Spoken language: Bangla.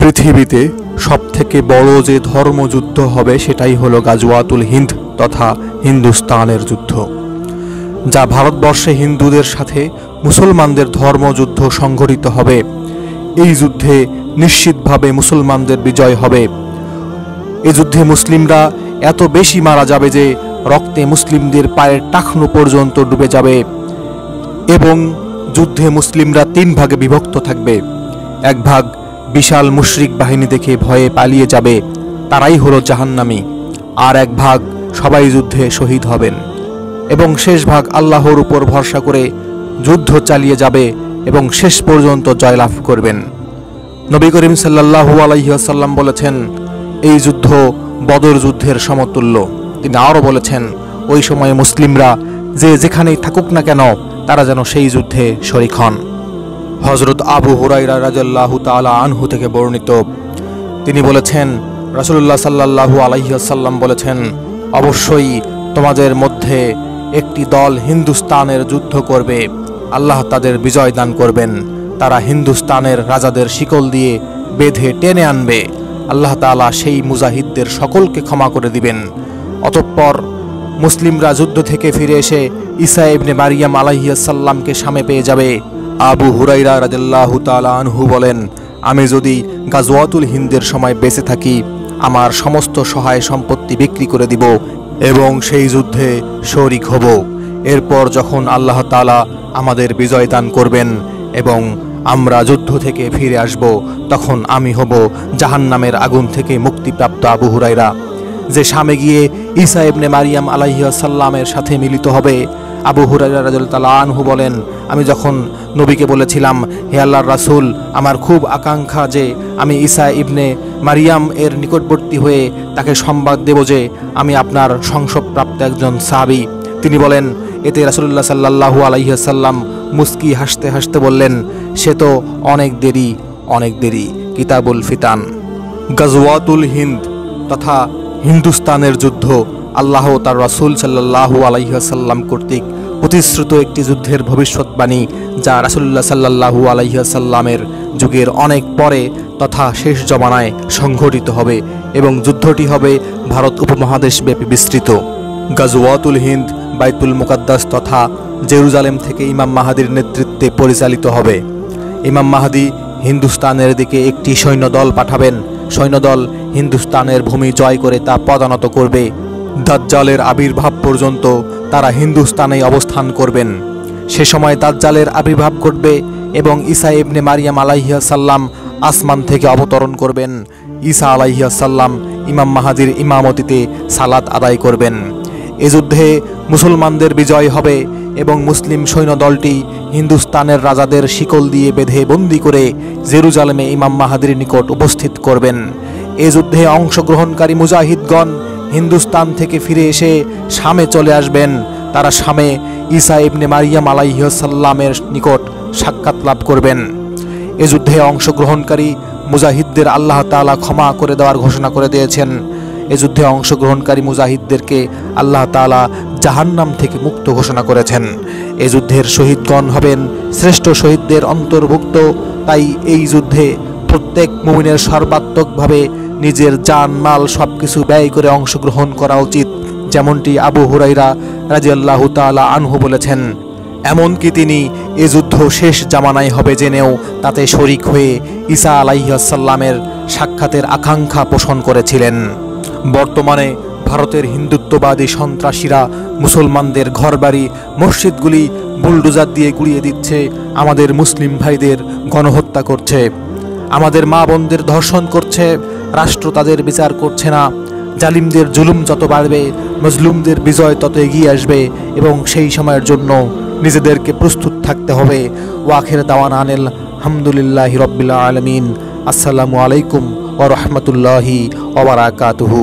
পৃথিবীতে সবথেকে বড় যে ধর্মযুদ্ধ হবে সেটাই হলো গাজওয়াতুল হিন্দ তথা হিন্দুস্তানের যুদ্ধ, যা ভারতবর্ষে হিন্দুদের সাথে মুসলমানদের ধর্মযুদ্ধ সংঘটিত হবে। এই যুদ্ধে নিশ্চিতভাবে মুসলমানদের বিজয় হবে। এই যুদ্ধে মুসলিমরা এত বেশি মারা যাবে যে রক্তে মুসলিমদের পায়ের টাকনু পর্যন্ত ডুবে যাবে এবং যুদ্ধে মুসলিমরা 3 ভাগে বিভক্ত থাকবে। এক ভাগ বিশাল মুশরিক বাহিনী দেখে ভয়ে পালিয়ে যাবে, তারাই হলো জাহান্নামী। আর এক ভাগ সবাই যুদ্ধে শহীদ হবেন এবং শেষ ভাগ আল্লাহর উপর ভরসা করে যুদ্ধ চালিয়ে যাবে এবং শেষ পর্যন্ত জয়লাভ করবেন। নবী করিম সাল্লাল্লাহু আলাইহি ওয়াসাল্লাম বলেছেন, এই যুদ্ধ বদর যুদ্ধের সমতুল্য। তিনি আরও বলেছেন, ওই সময়ে মুসলিমরা যে যেখানেই থাকুক না কেন তারা যেন সেই যুদ্ধে শরীক হন। হযরত আবু হুরায়রা রাদিয়াল্লাহু তাআলা আনহু থেকে বর্ণিত, তিনি বলেছেন, রাসূলুল্লাহ সাল্লাল্লাহু আলাইহি ওয়াসাল্লাম বলেছেন, অবশ্যই তোমাদের মধ্যে একটি দল হিন্দুস্তানের যুদ্ধ করবে, আল্লাহ তাদের বিজয় দান করবেন। তারা হিন্দুস্তানের রাজাদের শিকল দিয়ে বেঁধে টেনে আনবে, আল্লাহ তাআলা সেই মুজাহিদদের সকলকে ক্ষমা করে দিবেন। অতঃপর মুসলিমরা যুদ্ধ থেকে ফিরে এসে ঈসা ইবনে মারিয়াম আলাইহিস সালামকে সামনে পেয়ে যাবে। আবু হুরায়রা রাদিয়াল্লাহু তাআলা আনহু বলেন, আমি যদি গাজওয়াতুল হিন্দের সময় বেঁচে থাকি আমার সমস্ত সহায় সম্পত্তি বিক্রি করে দিব এবং সেই যুদ্ধে শরীক হব। এরপর যখন আল্লাহ তাআলা আমাদের বিজয় দান করবেন এবং আমরা যুদ্ধ থেকে ফিরে আসব, তখন আমি হব জাহান্নামের আগুন থেকে মুক্তিপ্রাপ্ত আবু হুরায়রা, যে সামনে গিয়ে ঈসা ইবনে মারিয়াম আলাইহিস সালামের সাথে মিলিত হবে। আবু হুরায়রা রাদিয়াল্লাহু তাআলা আনহু বলেন, আমি যখন নবীকে বলেছিলাম, হে আল্লাহর রাসূল, আমার খুব আকাঙ্ক্ষা যে আমি ঈসা ইবনে মারিয়াম এর নিকটবর্তী হয়ে তাকে সংবাদ দেব যে আমি আপনার সংসদপ্রাপ্ত একজন সাহাবী। তিনি বলেন, এতে রাসূলুল্লাহ সাল্লাল্লাহু আলাইহি ওয়াসাল্লাম মুস্কি হাসতে হাসতে বললেন, সে তো অনেক দেরি। কিতাবুল ফিতান। গাজওয়াতুল হিন্দ তথা হিন্দুস্তানের যুদ্ধ আল্লাহ তার রাসূল সাল্লাল্লাহু আলাইহি ওয়াসাল্লাম কর্তৃক প্রতিশ্রুত একটি যুদ্ধের ভবিষ্যৎবাণী, যা রাসূলুল্লাহ সাল্লাল্লাহু আলাইহি ওয়াসাল্লামের যুগের অনেক পরে তথা শেষ জমানায় সংঘটিত হবে এবং যুদ্ধটি হবে ভারত উপমহাদেশব্যাপী বিস্তৃত। গাজওয়াতুল হিন্দ বাইতুল মুকাদ্দাস তথা জেরুজালেম থেকে ইমাম মাহাদির নেতৃত্বে পরিচালিত হবে। ইমাম মাহাদি হিন্দুস্তানের দিকে একটি সৈন্যদল পাঠাবেন। সৈন্যদল হিন্দুস্তানের ভূমি জয় করে তা পদানত করবে। দাজ্জালের আবির্ভাব পর্যন্ত তারা হিন্দুস্তানেই অবস্থান করবেন। সে সময় দাজ্জালের আবির্ভাব ঘটবে এবং ঈসা ইবনে মারিয়াম আলাইহিস সালাম আসমান থেকে অবতরণ করবেন। ঈসা আলাইহিস সালাম ইমাম মাহাদির ইমামতিতে সালাত আদায় করবেন। এ যুদ্ধে মুসলমানদের বিজয় হবে এবং মুসলিম সৈন্যদলটি হিন্দুস্তানের রাজাদের শিকল দিয়ে বেঁধে বন্দী করে জেরুজালেমে ইমাম মাহাদির নিকট উপস্থিত করবেন। এ যুদ্ধে অংশগ্রহণকারী মুজাহিদগণ হিন্দুস্তান থেকে ফিরে এসে শামে চলে আসবেন। তারা শামে ঈসা ইবনে মারিয়াম আলাইহিস সালামের নিকট সাক্ষাৎ লাভ করবেন। এ যুদ্ধে অংশগ্রহণকারী মুজাহিদদের আল্লাহ তাআলা ক্ষমা করে দেওয়ার ঘোষণা করে দিয়েছেন। এ যুদ্ধে অংশগ্রহণকারী মুজাহিদদেরকে আল্লাহ তাআলা জাহান্নাম থেকে মুক্ত ঘোষণা করেছেন। এ যুদ্ধের শহীদগণ হবেন শ্রেষ্ঠ শহীদদের অন্তর্ভুক্ত। তাই এই যুদ্ধে প্রত্যেক মুমিনের সর্বাত্মকভাবে নিজের জান মাল সবকিছু ব্যয় করে অংশগ্রহণ করা উচিত, যেমনটি আবু হুরায়রা রাদিয়াল্লাহু তাআলা আনহু বলেছেন। এমনকি তিনি এ যুদ্ধ শেষ জামানায় হবে জেনেও তাতে শরীক হয়ে ঈসা আলাইহিস সালামের সাক্ষাতের আকাঙ্ক্ষা পোষণ করেছিলেন। বর্তমানে ভারতের হিন্দুত্ববাদী সন্ত্রাসীরা মুসলমানদের ঘরবাড়ি মসজিদগুলি বুলডোজার দিয়ে গুড়িয়ে দিচ্ছে, আমাদের মুসলিম ভাইদের গণহত্যা করছে, আমাদের মা বোনদের ধর্ষণ করছে, রাষ্ট্র তাদের বিচার করছে না। জালিমদের জুলুম যত বাড়বে মজলুমদের বিজয় তত এগিয়ে আসবে এবং সেই সময়ের জন্য নিজেদেরকে প্রস্তুত থাকতে হবে। ওয়াখির দাওয়ানা আনিল হামদুলিল্লাহি রাব্বিল আলামিন। আসসালামু আলাইকুম ওয়া রাহমাতুল্লাহি ওয়া বারাকাতুহু।